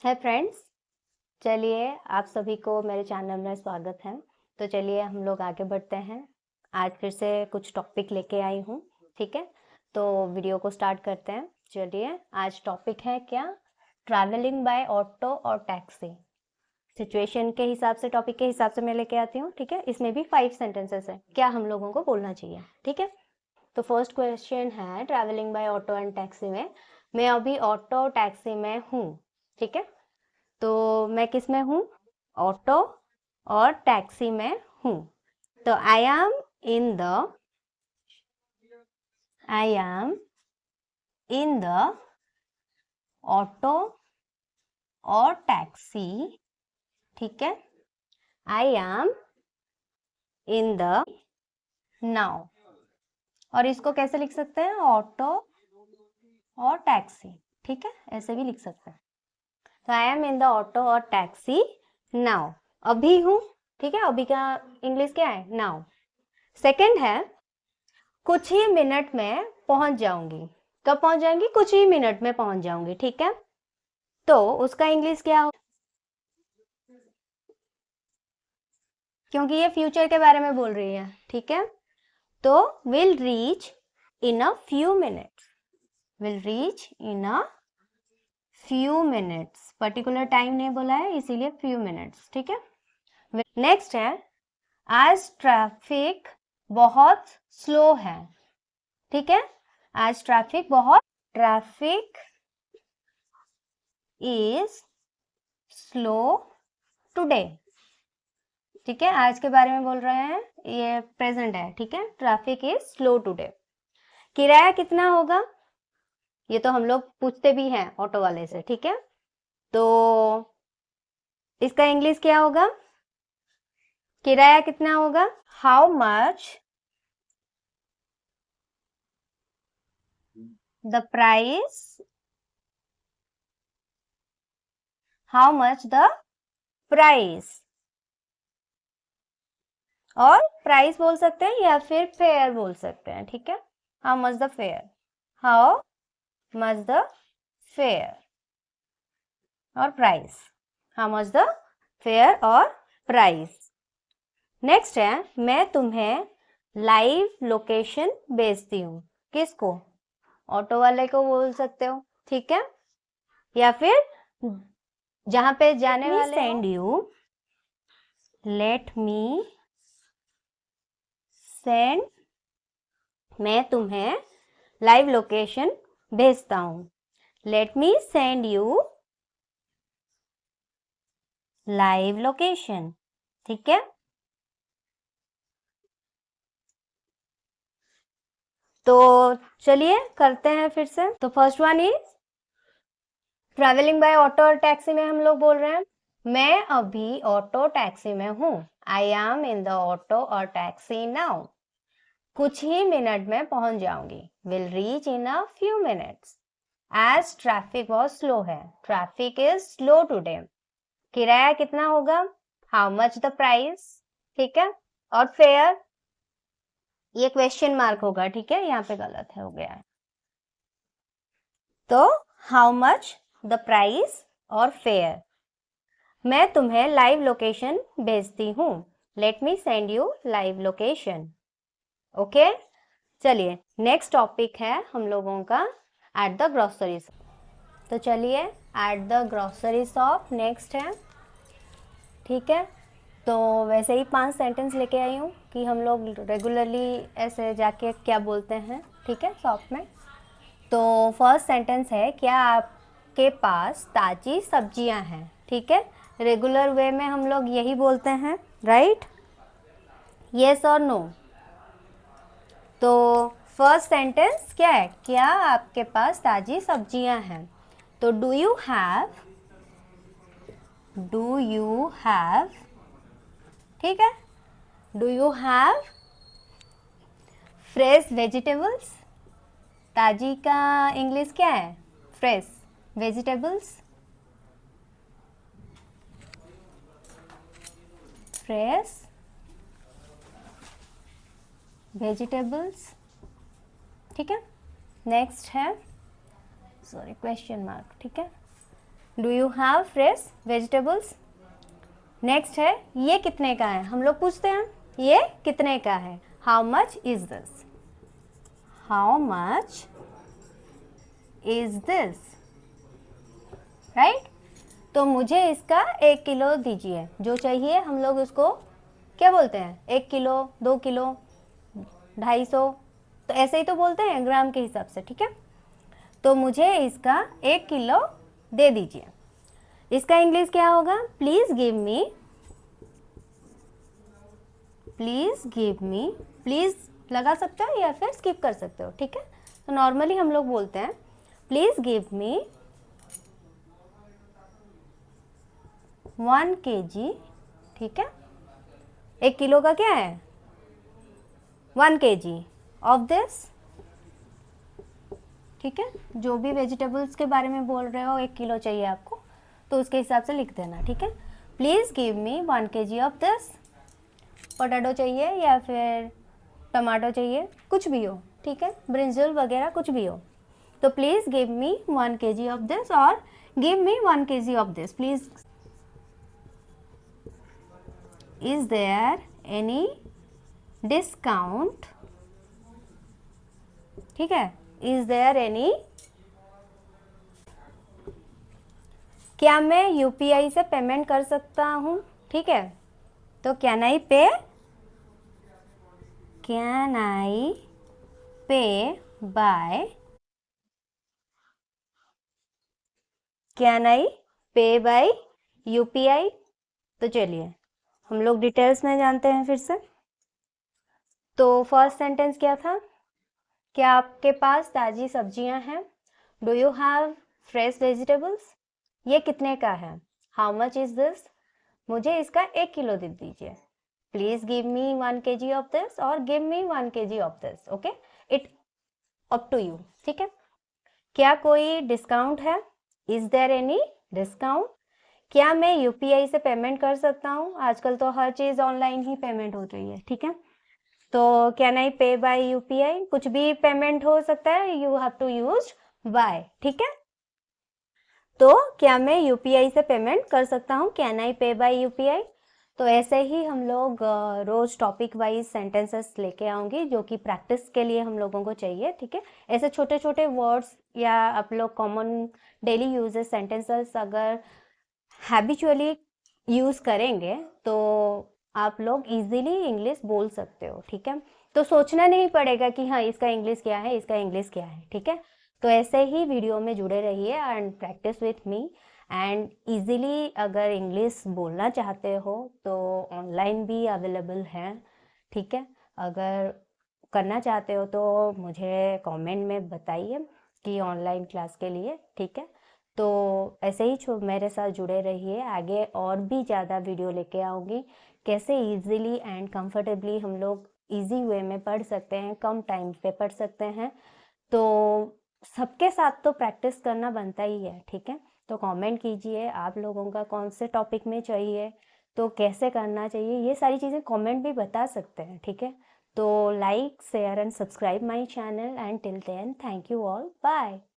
है फ्रेंड्स, चलिए आप सभी को मेरे चैनल में स्वागत है। तो चलिए हम लोग आगे बढ़ते हैं। आज फिर से कुछ टॉपिक लेके आई हूँ, ठीक है। तो वीडियो को स्टार्ट करते हैं। चलिए आज टॉपिक है क्या, ट्रैवलिंग बाय ऑटो और टैक्सी। सिचुएशन के हिसाब से, टॉपिक के हिसाब से मैं लेके आती हूँ, ठीक है। इसमें भी 5 सेंटेंसेस है, क्या हम लोगों को बोलना चाहिए, ठीक है। तो फर्स्ट क्वेश्चन है travelling by auto and taxi में। मैं अभी ऑटो टैक्सी में हूँ, ठीक है। तो मैं किस में हूँ, ऑटो और टैक्सी में हूँ। तो आई एम इन द ऑटो और टैक्सी, ठीक है। आई एम इन द नाउ। और इसको कैसे लिख सकते हैं, ऑटो और टैक्सी, ठीक है, ऐसे भी लिख सकते हैं। तो आई एम इन द ऑटो और टैक्सी नाउ, अभी हूँ, ठीक है। अभी का इंग्लिश क्या है, नाउ। सेकंड है कुछ ही मिनट में पहुंच जाऊंगी। कब पहुंच जाएंगी, कुछ ही मिनट में पहुंच जाऊंगी, ठीक है। तो उसका इंग्लिश क्या हो, क्योंकि ये फ्यूचर के बारे में बोल रही है, ठीक है। तो will reach in a few minutes, will reach in a few minutes, particular time नहीं बोला है इसीलिए फ्यू मिनट्स, ठीक है। नेक्स्ट है आज ट्रैफिक बहुत स्लो है, ठीक है। आज ट्रैफिक इज स्लो टुडे, ठीक है। आज के बारे में बोल रहे हैं, ये प्रेजेंट है, ठीक है। Traffic is slow today. किराया कितना होगा, ये तो हम लोग पूछते भी हैं ऑटो वाले से, ठीक है। तो इसका इंग्लिश क्या होगा, किराया कितना होगा, how much the price, how much the price, और प्राइस बोल सकते हैं या फिर फेयर बोल सकते हैं, ठीक है। How much the fare, how much the fare और price, how much the fare और प्राइस। नेक्स्ट है मैं तुम्हें लाइव लोकेशन भेजती हूँ, किसको, ऑटो वाले को बोल सकते हो, ठीक है। या फिर जहां पे जाने वाले send you, let me send, मैं तुम्हें लाइव लोकेशन भेजता हूँ, let me send you live location, ठीक है। तो चलिए करते हैं फिर से। तो first one is travelling by auto और टैक्सी में हम लोग बोल रहे हैं मैं अभी ऑटो टैक्सी में हूँ, I am in the auto और टैक्सी नाउ। कुछ ही मिनट में पहुंच जाऊंगी, will reach in a few minutes. As traffic बहुत स्लो है, ट्रैफिक इज स्लो टुडे। किराया कितना होगा, हाउ मच द प्राइस, ठीक है। और फेयर, ये क्वेश्चन मार्क होगा, ठीक है, यहाँ पे गलत है, हो गया है। तो हाउ मच द प्राइस और फेयर, मैं तुम्हें लाइव लोकेशन भेजती हूँ, let me send you live location, okay. चलिए नेक्स्ट टॉपिक है हम लोगों का एट द ग्रोसरी शॉप। तो चलिए at the grocery shop next है, ठीक है। तो वैसे ही 5 सेंटेंस लेके आई हूँ कि हम लोग रेगुलरली ऐसे जाके क्या बोलते हैं, ठीक है, शॉप में। तो फर्स्ट सेंटेंस है क्या आपके पास ताज़ी सब्जियां हैं, ठीक है। रेगुलर वे में हम लोग यही बोलते हैं, राइट, येस और नो। तो फर्स्ट सेंटेंस क्या है, क्या आपके पास ताज़ी सब्जियां हैं। तो डू यू हैव, ठीक है, do you have fresh vegetables, ताजी का इंग्लिश क्या है, फ्रेश वेजिटेबल्स, फ्रेश वेजिटेबल्स, ठीक है। नेक्स्ट है, सॉरी क्वेश्चन मार्क, ठीक है। Do you have fresh vegetables? Next है ये कितने का है, हम लोग पूछते हैं ये कितने का है, how much is this, how much is this, right. तो मुझे इसका 1 किलो दीजिए, जो चाहिए हम लोग उसको क्या बोलते हैं, 1 किलो, 2 किलो, 250, तो ऐसे ही तो बोलते हैं ग्राम के हिसाब से, ठीक है। तो मुझे इसका 1 किलो दे दीजिए। इसका इंग्लिश क्या होगा, please give me, please give me, please लगा सकते हो या फिर स्किप कर सकते हो, ठीक है। तो नॉर्मली हम लोग बोलते हैं प्लीज गिव मी 1 kg, ठीक है। 1 किलो का क्या है, 1 kg ऑफ दिस, ठीक है। जो भी वेजिटेबल्स के बारे में बोल रहे हो 1 किलो चाहिए आपको, तो उसके हिसाब से लिख देना, ठीक है। Please give me 1 kg of this, potato चाहिए या फिर टमाटो चाहिए, कुछ भी हो, ठीक है, ब्रिंजल वगैरह कुछ भी हो। तो please give me 1 kg of this और give me 1 kg of this please. Is there any discount, ठीक है, इज देयर एनी, क्या मैं यूपीआई से पेमेंट कर सकता हूँ, ठीक है। तो कैन आई पे बाय, कैन आई पे बाय यूपीआई। तो चलिए हम लोग डिटेल्स में जानते हैं फिर से। तो फर्स्ट सेंटेंस क्या था, क्या आपके पास ताज़ी सब्जियां हैं, do you have fresh vegetables, ये कितने का है, हाउ मच इज दिस, मुझे इसका 1 किलो दे दीजिए, please give me 1 kg of this और give me 1 kg of this, okay, it up to you, ठीक है। क्या कोई डिस्काउंट है, इज देयर एनी डिस्काउंट, क्या मैं यूपीआई से पेमेंट कर सकता हूँ, आजकल तो हर चीज़ ऑनलाइन ही पेमेंट हो रही है, ठीक है। तो कैन आई पे बाय यूपीआई, कुछ भी पेमेंट हो सकता है, you have to use by, ठीक है। तो क्या मैं यूपीआई से पेमेंट कर सकता हूँ, कैन आई पे बाय यूपीआई। तो ऐसे ही हम लोग रोज टॉपिक वाइज सेंटेंसेस लेके आऊँगी जो कि प्रैक्टिस के लिए हम लोगों को चाहिए, ठीक है। ऐसे छोटे छोटे वर्ड्स या आप लोग कॉमन डेली यूजेस सेंटेंसेस अगर हैबिचुअली यूज़ करेंगे तो आप लोग इजीली इंग्लिश बोल सकते हो, ठीक है। तो सोचना नहीं पड़ेगा कि हाँ इसका इंग्लिश क्या है, इसका इंग्लिश क्या है, ठीक है। तो ऐसे ही वीडियो में जुड़े रहिए and practice with me. And easily अगर इंग्लिश बोलना चाहते हो तो ऑनलाइन भी अवेलेबल है, ठीक है। अगर करना चाहते हो तो मुझे कमेंट में बताइए कि ऑनलाइन क्लास के लिए, ठीक है। तो ऐसे ही मेरे साथ जुड़े रहिए, आगे और भी ज़्यादा वीडियो लेके आऊँगी, कैसे इजीली एंड कंफर्टेबली हम लोग इजी वे में पढ़ सकते हैं, कम टाइम पे पढ़ सकते हैं। तो सबके साथ तो प्रैक्टिस करना बनता ही है, ठीक है। तो कमेंट कीजिए आप लोगों का कौन से टॉपिक में चाहिए, तो कैसे करना चाहिए, ये सारी चीज़ें कमेंट भी बता सकते हैं, ठीक है। तो like share and subscribe my channel and till then thank you all, bye.